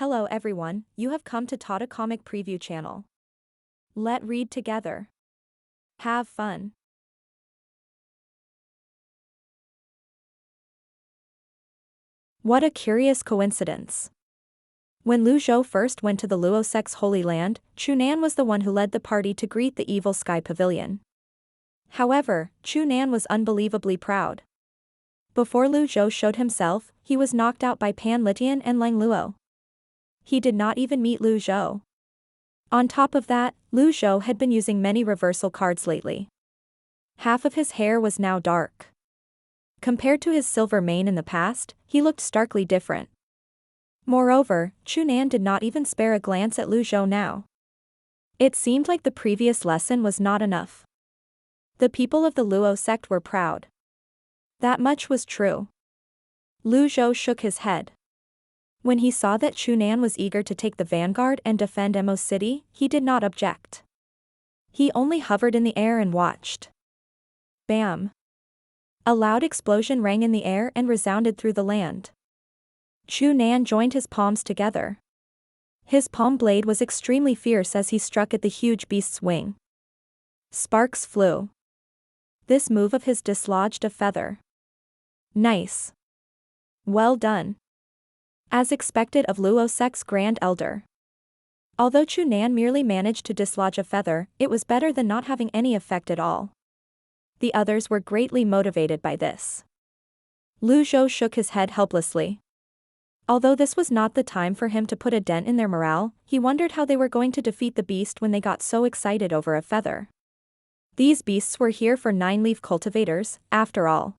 Hello everyone, you have come to Tata Comic Preview channel. Let read together. Have fun. What a curious coincidence. When Zhou first went to the Luo Sect's Holy Land, Chunan was the one who led the party to greet the evil Sky Pavilion. However, Chunan was unbelievably proud. Before Zhou showed himself, he was knocked out by Pan Litian and Lang Luo. He did not even meet Zhou. On top of that, Zhou had been using many reversal cards lately. Half of his hair was now dark. Compared to his silver mane in the past, he looked starkly different. Moreover, Chunan did not even spare a glance at Zhou now. It seemed like the previous lesson was not enough. The people of the Luo sect were proud. That much was true. Zhou shook his head. When he saw that Chunan was eager to take the vanguard and defend Emo City, he did not object. He only hovered in the air and watched. Bam! A loud explosion rang in the air and resounded through the land. Chunan joined his palms together. His palm blade was extremely fierce as he struck at the huge beast's wing. Sparks flew. This move of his dislodged a feather. Nice. Well done. As expected of Luo Sect's Grand Elder. Although Chunan merely managed to dislodge a feather, it was better than not having any effect at all. The others were greatly motivated by this. Zhou shook his head helplessly. Although this was not the time for him to put a dent in their morale, he wondered how they were going to defeat the beast when they got so excited over a feather. These beasts were here for 9-leaf cultivators, after all.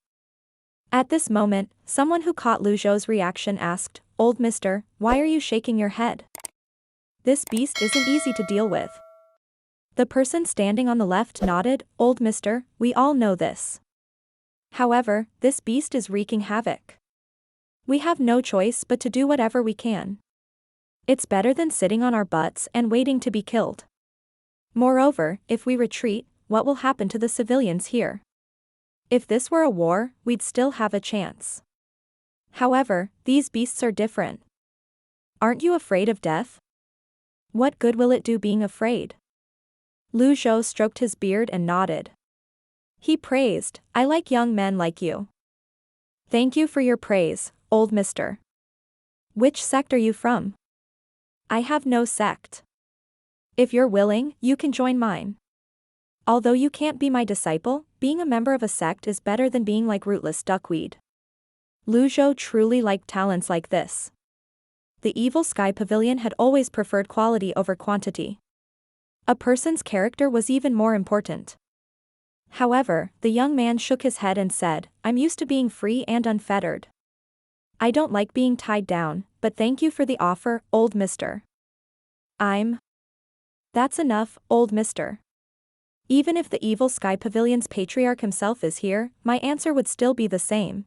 At this moment, someone who caught Zhou's reaction asked, "Old mister, why are you shaking your head? This beast isn't easy to deal with." The person standing on the left nodded, "Old mister, we all know this. However, this beast is wreaking havoc. We have no choice but to do whatever we can. It's better than sitting on our butts and waiting to be killed. Moreover, if we retreat, what will happen to the civilians here? If this were a war, we'd still have a chance. However, these beasts are different. Aren't you afraid of death? What good will it do being afraid?" Zhou stroked his beard and nodded. He praised, "I like young men like you. Thank you for your praise, old mister. Which sect are you from?" "I have no sect. If you're willing, you can join mine. Although you can't be my disciple, being a member of a sect is better than being like rootless duckweed." Zhou truly liked talents like this. The evil Sky Pavilion had always preferred quality over quantity. A person's character was even more important. However, the young man shook his head and said, "I'm used to being free and unfettered. I don't like being tied down, but thank you for the offer, old mister. That's enough, old mister. Even if the evil Sky Pavilion's Patriarch himself is here, my answer would still be the same.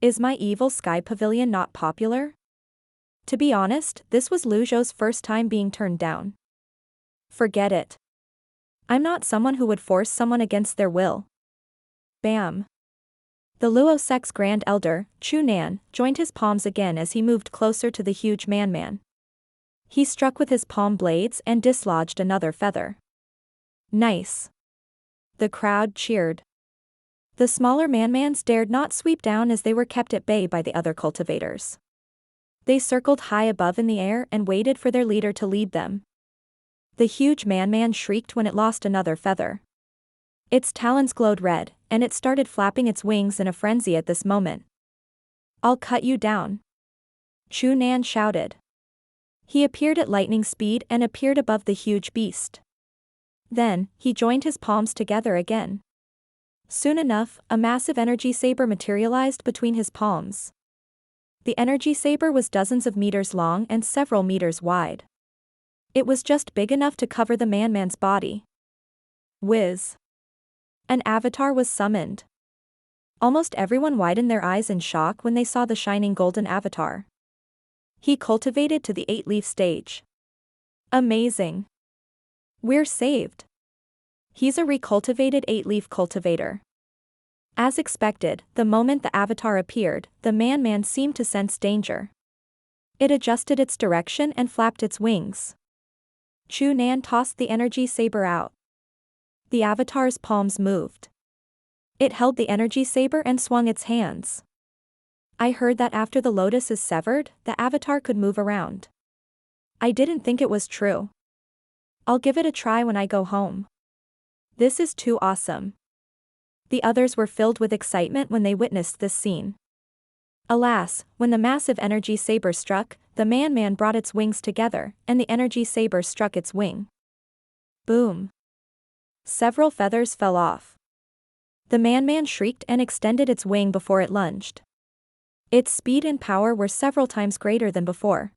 Is my evil Sky Pavilion not popular?" To be honest, this was Zhou's first time being turned down. Forget it. I'm not someone who would force someone against their will. Bam. The Luo Sect's Grand Elder, Chunan, joined his palms again as he moved closer to the huge man. He struck with his palm blades and dislodged another feather. Nice. The crowd cheered. The smaller man-mans dared not sweep down as they were kept at bay by the other cultivators. They circled high above in the air and waited for their leader to lead them. The huge man shrieked when it lost another feather. Its talons glowed red, and it started flapping its wings in a frenzy at this moment. "I'll cut you down," Chunan shouted. He appeared at lightning speed and appeared above the huge beast. Then, he joined his palms together again. Soon enough, a massive energy saber materialized between his palms. The energy saber was dozens of meters long and several meters wide. It was just big enough to cover the man's body. Whiz. An avatar was summoned. Almost everyone widened their eyes in shock when they saw the shining golden avatar. He cultivated to the 8-leaf stage. Amazing. We're saved. He's a recultivated 8-leaf cultivator. As expected, the moment the avatar appeared, the man seemed to sense danger. It adjusted its direction and flapped its wings. Chunan tossed the energy saber out. The avatar's palms moved. It held the energy saber and swung its hands. I heard that after the lotus is severed, the avatar could move around. I didn't think it was true. I'll give it a try when I go home. This is too awesome. The others were filled with excitement when they witnessed this scene. Alas, when the massive energy saber struck, the man brought its wings together, and the energy saber struck its wing. Boom. Several feathers fell off. The man shrieked and extended its wing before it lunged. Its speed and power were several times greater than before.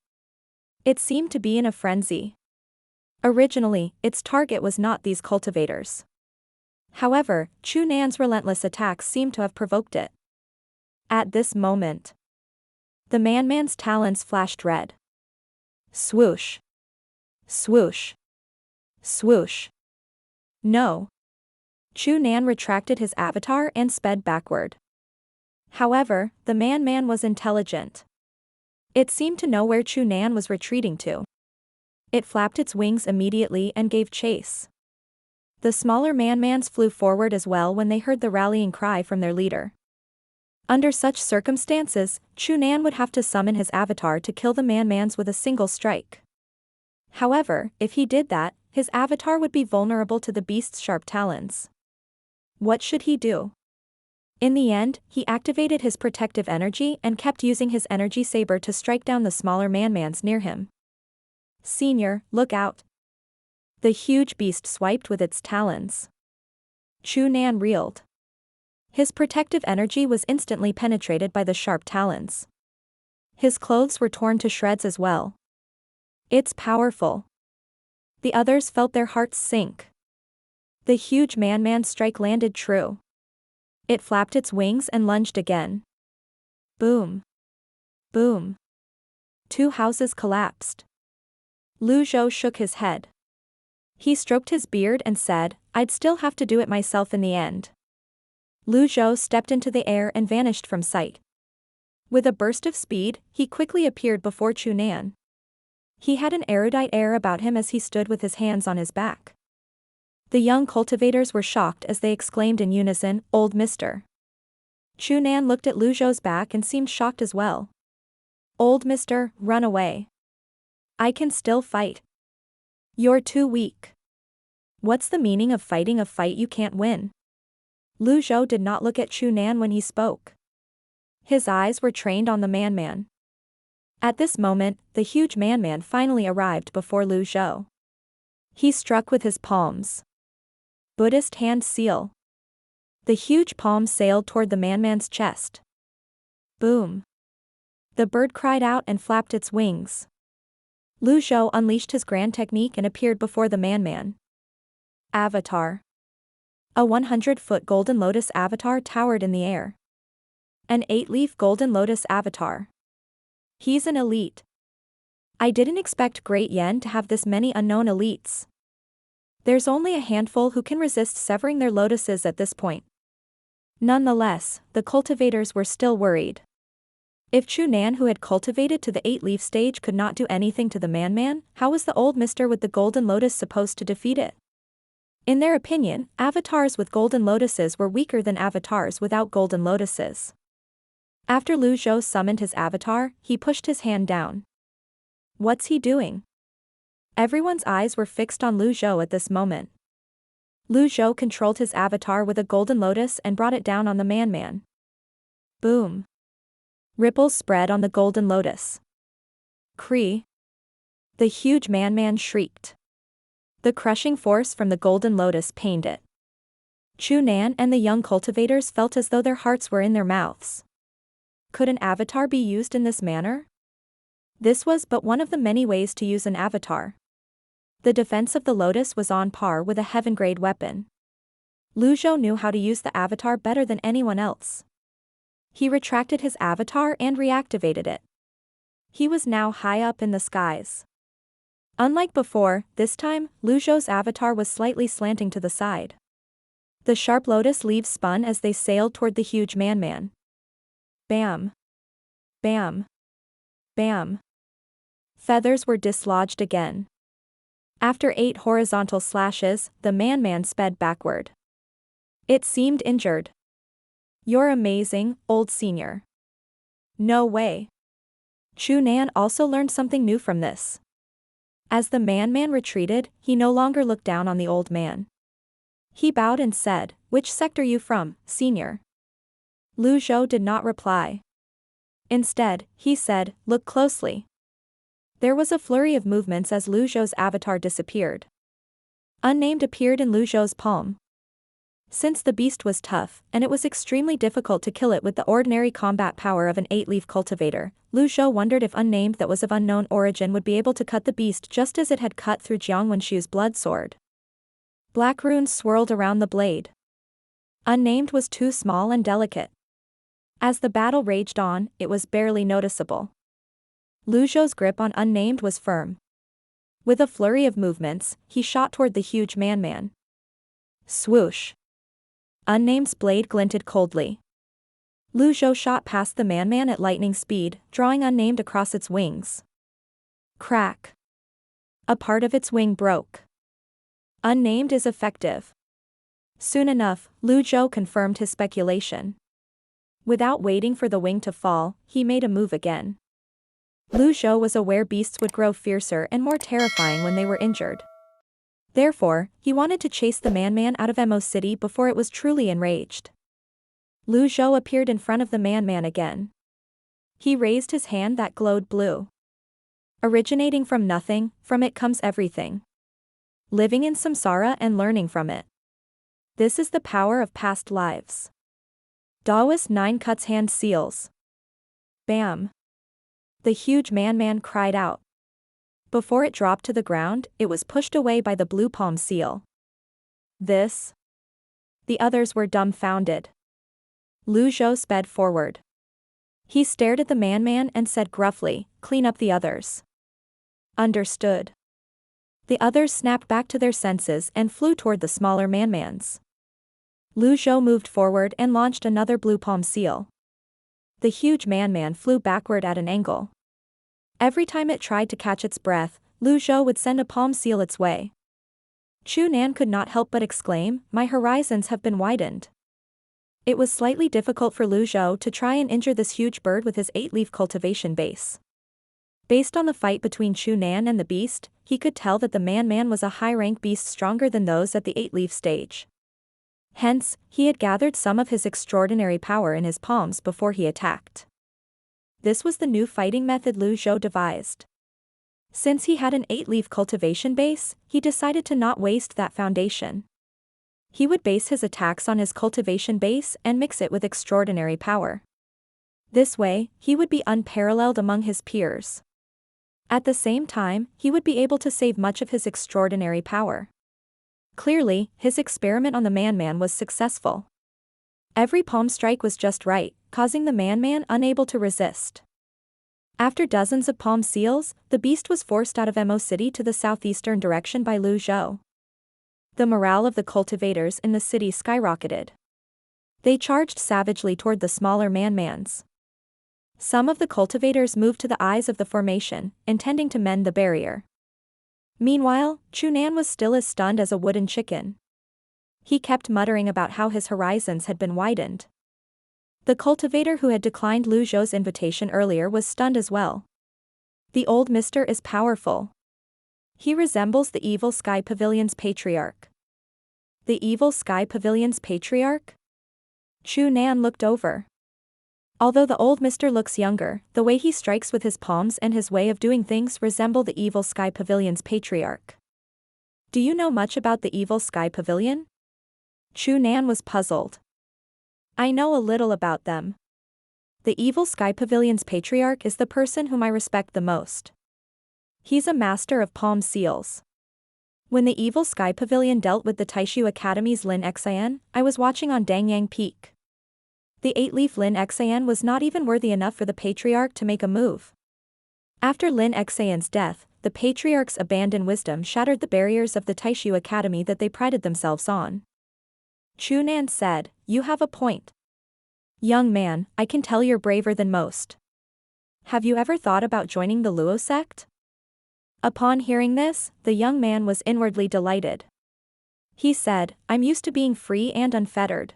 It seemed to be in a frenzy. Originally, its target was not these cultivators. However, Chunan's relentless attacks seemed to have provoked it. At this moment, the man's talons flashed red. Swoosh. Swoosh. Swoosh. No. Chunan retracted his avatar and sped backward. However, the man was intelligent. It seemed to know where Chunan was retreating to. It flapped its wings immediately and gave chase. The smaller man-mans flew forward as well when they heard the rallying cry from their leader. Under such circumstances, Chunan would have to summon his avatar to kill the man-mans with a single strike. However, if he did that, his avatar would be vulnerable to the beast's sharp talons. What should he do? In the end, he activated his protective energy and kept using his energy saber to strike down the smaller man-mans near him. Senior, look out. The huge beast swiped with its talons. Chunan reeled. His protective energy was instantly penetrated by the sharp talons. His clothes were torn to shreds as well. It's powerful. The others felt their hearts sink. The huge man-man's strike landed true. It flapped its wings and lunged again. Boom. Boom. 2 houses collapsed. Zhou shook his head. He stroked his beard and said, I'd still have to do it myself in the end. Zhou stepped into the air and vanished from sight. With a burst of speed, he quickly appeared before Chunan. He had an erudite air about him as he stood with his hands on his back. The young cultivators were shocked as they exclaimed in unison, Old Mister. Chunan looked at Zhou's back and seemed shocked as well. Old Mister, run away. I can still fight. You're too weak. What's the meaning of fighting a fight you can't win? Zhou did not look at Chunan when he spoke. His eyes were trained on the man. At this moment, the huge man finally arrived before Zhou. He struck with his palms. Buddhist hand seal. The huge palm sailed toward the man's chest. Boom. The bird cried out and flapped its wings. Zhou unleashed his grand technique and appeared before the man. Avatar. A 100-foot golden lotus avatar towered in the air. An 8-leaf golden lotus avatar. He's an elite. I didn't expect Great Yen to have this many unknown elites. There's only a handful who can resist severing their lotuses at this point. Nonetheless, the cultivators were still worried. If Chunan, who had cultivated to the 8-leaf stage, could not do anything to the man, how was the old mister with the golden lotus supposed to defeat it? In their opinion, avatars with golden lotuses were weaker than avatars without golden lotuses. After Zhou summoned his avatar, he pushed his hand down. What's he doing? Everyone's eyes were fixed on Zhou at this moment. Zhou controlled his avatar with a golden lotus and brought it down on the man. Boom. Ripples spread on the golden lotus. Kree. The huge man shrieked. The crushing force from the golden lotus pained it. Chunan and the young cultivators felt as though their hearts were in their mouths. Could an avatar be used in this manner? This was but one of the many ways to use an avatar. The defense of the lotus was on par with a heaven-grade weapon. Zhou knew how to use the avatar better than anyone else. He retracted his avatar and reactivated it. He was now high up in the skies. Unlike before, this time, Zhou's avatar was slightly slanting to the side. The sharp lotus leaves spun as they sailed toward the huge man. Bam. Bam. Bam. Feathers were dislodged again. After 8 horizontal slashes, the man sped backward. It seemed injured. You're amazing, old senior. No way. Chunan also learned something new from this. As the man retreated, he no longer looked down on the old man. He bowed and said, "Which sect are you from, senior?" Zhou did not reply. Instead, he said, "Look closely." There was a flurry of movements as Zhou's avatar disappeared. Unnamed appeared in Zhou's palm. Since the beast was tough, and it was extremely difficult to kill it with the ordinary combat power of an 8-leaf cultivator, Zhou wondered if Unnamed that was of unknown origin would be able to cut the beast just as it had cut through Jiang Wenshu's blood sword. Black runes swirled around the blade. Unnamed was too small and delicate. As the battle raged on, it was barely noticeable. Zhou's grip on Unnamed was firm. With a flurry of movements, he shot toward the huge man. Swoosh! Unnamed's blade glinted coldly. Zhou shot past the man at lightning speed, drawing Unnamed across its wings. Crack! A part of its wing broke. Unnamed is effective. Soon enough, Zhou confirmed his speculation. Without waiting for the wing to fall, he made a move again. Zhou was aware beasts would grow fiercer and more terrifying when they were injured. Therefore, he wanted to chase the man out of Mo City before it was truly enraged. Zhou appeared in front of the man again. He raised his hand that glowed blue. Originating from nothing, from it comes everything. Living in samsara and learning from it. This is the power of past lives. Daoist 9 cuts hand seals. Bam! The huge man cried out. Before it dropped to the ground, it was pushed away by the blue palm seal. This? The others were dumbfounded. Zhou sped forward. He stared at the man and said gruffly, "Clean up the others." Understood. The others snapped back to their senses and flew toward the smaller mans. Zhou moved forward and launched another blue palm seal. The huge man flew backward at an angle. Every time it tried to catch its breath, Zhou would send a palm seal its way. Chunan could not help but exclaim, "My horizons have been widened." It was slightly difficult for Zhou to try and injure this huge bird with his 8-leaf cultivation base. Based on the fight between Chunan and the beast, he could tell that the man was a high-rank beast stronger than those at the 8-leaf stage. Hence, he had gathered some of his extraordinary power in his palms before he attacked. This was the new fighting method Zhou devised. Since he had an 8-leaf cultivation base, he decided to not waste that foundation. He would base his attacks on his cultivation base and mix it with extraordinary power. This way, he would be unparalleled among his peers. At the same time, he would be able to save much of his extraordinary power. Clearly, his experiment on the man was successful. Every palm strike was just right, causing the man unable to resist. After dozens of palm seals, the beast was forced out of Mo City to the southeastern direction by Zhou. The morale of the cultivators in the city skyrocketed. They charged savagely toward the smaller mans. Some of the cultivators moved to the eyes of the formation, intending to mend the barrier. Meanwhile, Chunan was still as stunned as a wooden chicken. He kept muttering about how his horizons had been widened. The cultivator who had declined Zhou's invitation earlier was stunned as well. The old mister is powerful. He resembles the Evil Sky Pavilion's Patriarch. The Evil Sky Pavilion's Patriarch? Chunan looked over. Although the old mister looks younger, the way he strikes with his palms and his way of doing things resemble the Evil Sky Pavilion's Patriarch. Do you know much about the Evil Sky Pavilion? Chunan was puzzled. I know a little about them. The Evil Sky Pavilion's Patriarch is the person whom I respect the most. He's a master of palm seals. When the Evil Sky Pavilion dealt with the Taishu Academy's Lin Xian, I was watching on Dangyang Peak. The 8-leaf Lin Xian was not even worthy enough for the Patriarch to make a move. After Lin Xian's death, the Patriarch's abandoned wisdom shattered the barriers of the Taishu Academy that they prided themselves on. Chunan said, "You have a point. Young man, I can tell you're braver than most. Have you ever thought about joining the Luo sect?" Upon hearing this, the young man was inwardly delighted. He said, I'm used to being free and unfettered.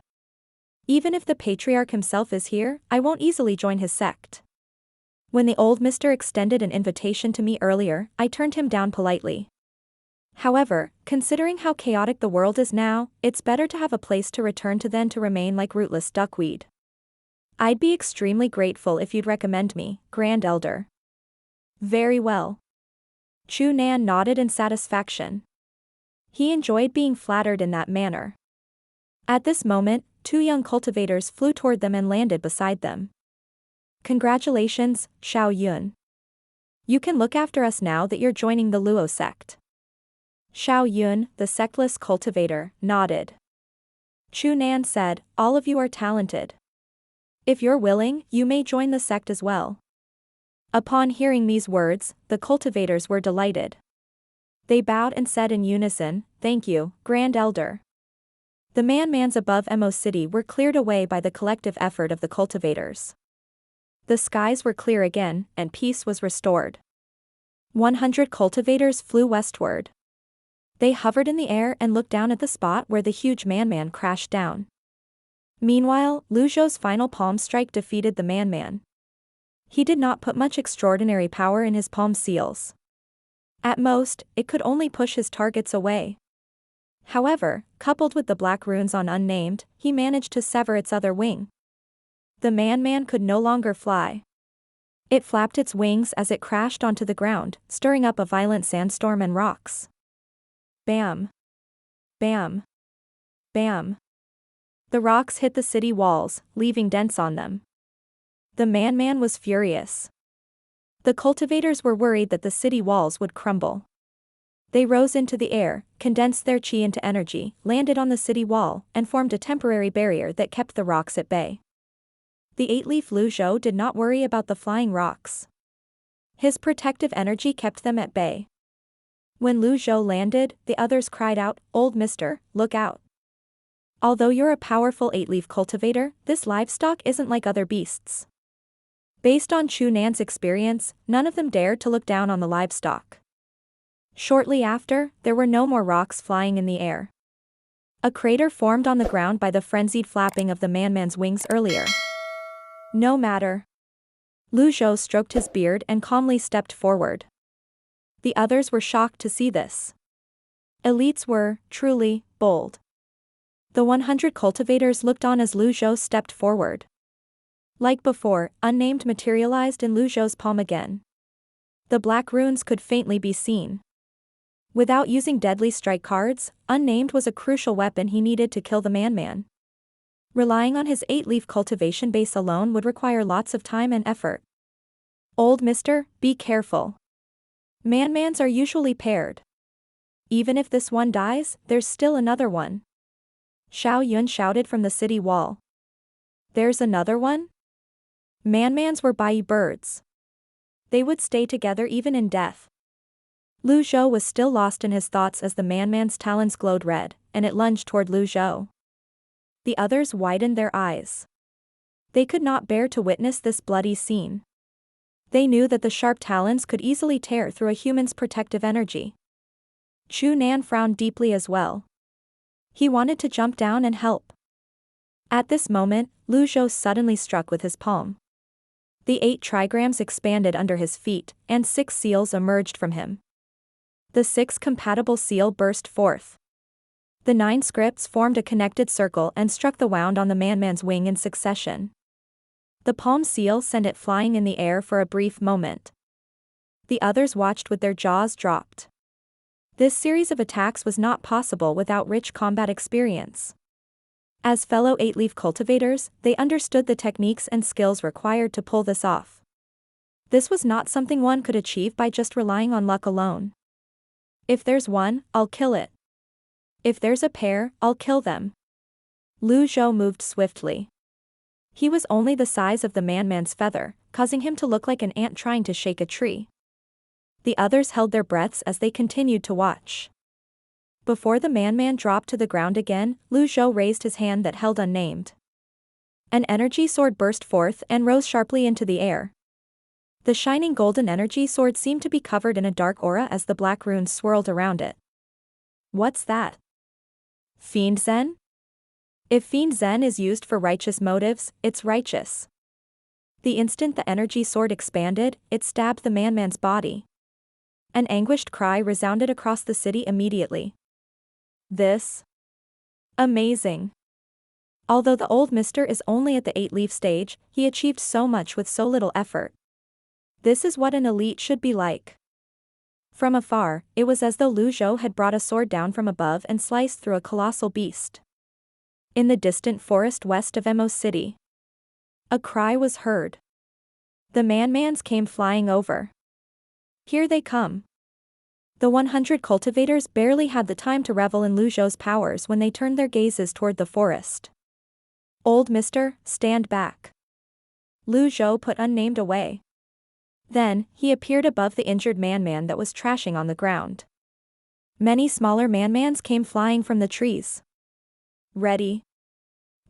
Even if the Patriarch himself is here, I won't easily join his sect. When the old mister extended an invitation to me earlier, I turned him down politely. However, considering how chaotic the world is now, it's better to have a place to return to than to remain like rootless duckweed. I'd be extremely grateful if you'd recommend me, Grand Elder. Very well. Chu Nan nodded in satisfaction. He enjoyed being flattered in that manner. At this moment, two young cultivators flew toward them and landed beside them. Congratulations, Xiao Yun. You can look after us now that you're joining the Luo sect. Xiao Yun, the sectless cultivator, nodded. Chu Nan said, all of you are talented. If you're willing, you may join the sect as well. Upon hearing these words, the cultivators were delighted. They bowed and said in unison, thank you, Grand Elder. The manmans above Mo City were cleared away by the collective effort of the cultivators. The skies were clear again, and peace was restored. 100 cultivators flew westward. They hovered in the air and looked down at the spot where the huge man crashed down. Meanwhile, Lu Zhou's final palm strike defeated the man. He did not put much extraordinary power in his palm seals. At most, it could only push his targets away. However, coupled with the black runes on Unnamed, he managed to sever its other wing. The man could no longer fly. It flapped its wings as it crashed onto the ground, stirring up a violent sandstorm and rocks. Bam! Bam! Bam! The rocks hit the city walls, leaving dents on them. The man was furious. The cultivators were worried that the city walls would crumble. They rose into the air, condensed their chi into energy, landed on the city wall, and formed a temporary barrier that kept the rocks at bay. The 8-leaf Lu Zhou did not worry about the flying rocks. His protective energy kept them at bay. When Lu Zhou landed, the others cried out, Old Mister, look out. Although you're a powerful 8-leaf cultivator, this livestock isn't like other beasts. Based on Chu Nan's experience, none of them dared to look down on the livestock. Shortly after, there were no more rocks flying in the air. A crater formed on the ground by the frenzied flapping of the man's wings earlier. No matter. Lu Zhou stroked his beard and calmly stepped forward. The others were shocked to see this. Elites were, truly, bold. The 100 cultivators looked on as Lu Zhou stepped forward. Like before, Unnamed materialized in Lu Zhou's palm again. The black runes could faintly be seen. Without using deadly strike cards, Unnamed was a crucial weapon he needed to kill the man. Relying on his 8-leaf cultivation base alone would require lots of time and effort. Old Mister, be careful. Manmans are usually paired. Even if this one dies, there's still another one. Xiao Yun shouted from the city wall. There's another one? Manmans were Bai birds. They would stay together even in death. Lu Zhou was still lost in his thoughts as the man's talons glowed red, and it lunged toward Lu Zhou. The others widened their eyes. They could not bear to witness this bloody scene. They knew that the sharp talons could easily tear through a human's protective energy. Chu Nan frowned deeply as well. He wanted to jump down and help. At this moment, Lu Zhou suddenly struck with his palm. The 8 trigrams expanded under his feet, and 6 seals emerged from him. The 6th compatible seal burst forth. The 9 scripts formed a connected circle and struck the wound on the man's wing in succession. The palm seal sent it flying in the air for a brief moment. The others watched with their jaws dropped. This series of attacks was not possible without rich combat experience. As fellow 8-leaf cultivators, they understood the techniques and skills required to pull this off. This was not something one could achieve by just relying on luck alone. If there's one, I'll kill it. If there's a pair, I'll kill them. Lu Zhou moved swiftly. He was only the size of the man's feather, causing him to look like an ant trying to shake a tree. The others held their breaths as they continued to watch. Before the man dropped to the ground again, Lu Zhou raised his hand that held Unnamed. An energy sword burst forth and rose sharply into the air. The shining golden energy sword seemed to be covered in a dark aura as the black runes swirled around it. What's that? Fiend Zen? If Fiend Zen is used for righteous motives, it's righteous. The instant the energy sword expanded, it stabbed the man's body. An anguished cry resounded across the city immediately. This? Amazing. Although the old mister is only at the 8-leaf stage, he achieved so much with so little effort. This is what an elite should be like. From afar, it was as though Zhou had brought a sword down from above and sliced through a colossal beast. In the distant forest west of Mo City, a cry was heard. The manmans came flying over. Here they come. The 100 cultivators barely had the time to revel in Zhou's powers when they turned their gazes toward the forest. Old mister, stand back. Zhou put unnamed away. Then, he appeared above the injured man that was trashing on the ground. Many smaller manmans came flying from the trees. Ready?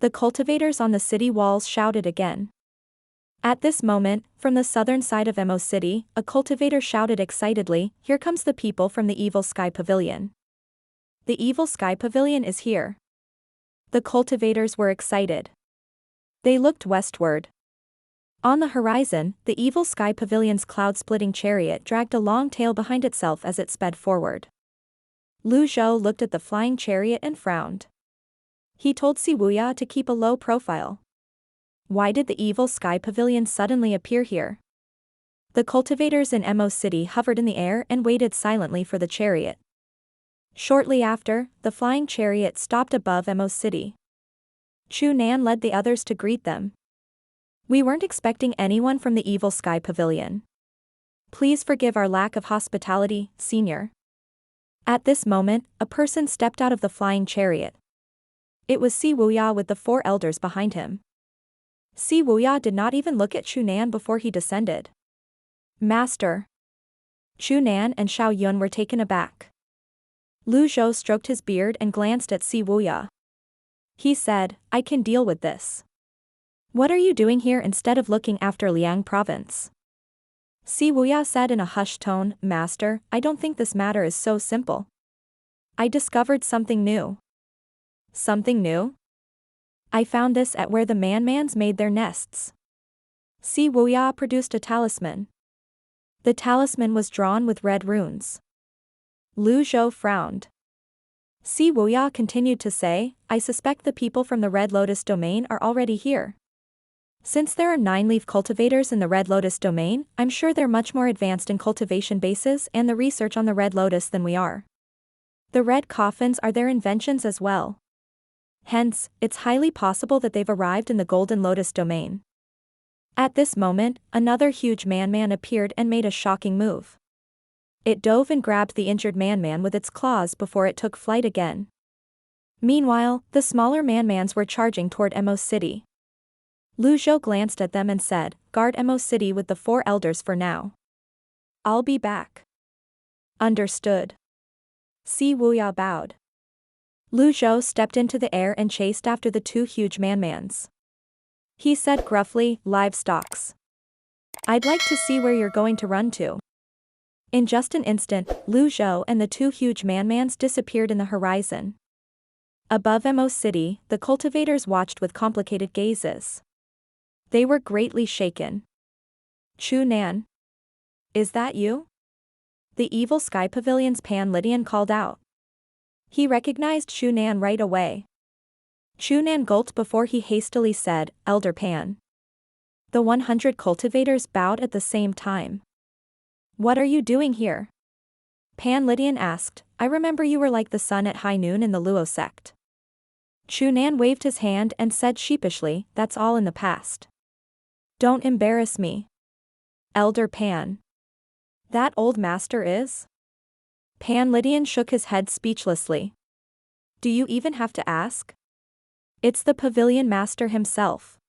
The cultivators on the city walls shouted again. At this moment, from the southern side of Mo City, a cultivator shouted excitedly, "Here comes the people from the Evil Sky Pavilion. The Evil Sky Pavilion is here." The cultivators were excited. They looked westward. On the horizon, the Evil Sky Pavilion's cloud-splitting chariot dragged a long tail behind itself as it sped forward. Zhou looked at the flying chariot and frowned. He told Wuya to keep a low profile. Why did the Evil Sky Pavilion suddenly appear here? The cultivators in Mo City hovered in the air and waited silently for the chariot. Shortly after, the flying chariot stopped above Mo City. Chunan led the others to greet them. "We weren't expecting anyone from the Evil Sky Pavilion. Please forgive our lack of hospitality, senior." At this moment, a person stepped out of the flying chariot. It was Wuya with the 4 elders behind him. Wuya did not even look at Chunan before he descended. "Master." Chunan and Xiaoyun were taken aback. Zhou stroked his beard and glanced at Wuya. He said, "I can deal with this. What are you doing here instead of looking after Liang province?" Wuya said in a hushed tone, "Master, I don't think this matter is so simple. I discovered something new." "Something new?" "I found this at where the manmans made their nests." Wuya produced a talisman. The talisman was drawn with red runes. Zhou frowned. Wuya continued to say, "I suspect the people from the Red Lotus domain are already here. Since there are 9-leaf cultivators in the Red Lotus domain, I'm sure they're much more advanced in cultivation bases and the research on the Red Lotus than we are. The red coffins are their inventions as well. Hence, it's highly possible that they've arrived in the Golden Lotus domain." At this moment, another huge man appeared and made a shocking move. It dove and grabbed the injured man with its claws before it took flight again. Meanwhile, the smaller manmans were charging toward Mo City. Zhou glanced at them and said, "Guard Mo City with the 4 elders for now. I'll be back." "Understood." Wuya bowed. Zhou stepped into the air and chased after the 2 huge manmans. He said gruffly, "Livestocks. I'd like to see where you're going to run to." In just an instant, Zhou and the 2 huge manmans disappeared in the horizon. Above Mo City, the cultivators watched with complicated gazes. They were greatly shaken. "Chunan? Is that you?" The Evil Sky Pavilion's Pan Lydian called out. He recognized Chunan right away. Chunan gulped before he hastily said, "Elder Pan." The 100 cultivators bowed at the same time. "What are you doing here?" Pan Lydian asked. "I remember you were like the sun at high noon in the Luo sect." Chunan waved his hand and said sheepishly, "That's all in the past. Don't embarrass me." "Elder Pan. That old master is?" Pan Lydian shook his head speechlessly. "Do you even have to ask? It's the pavilion master himself."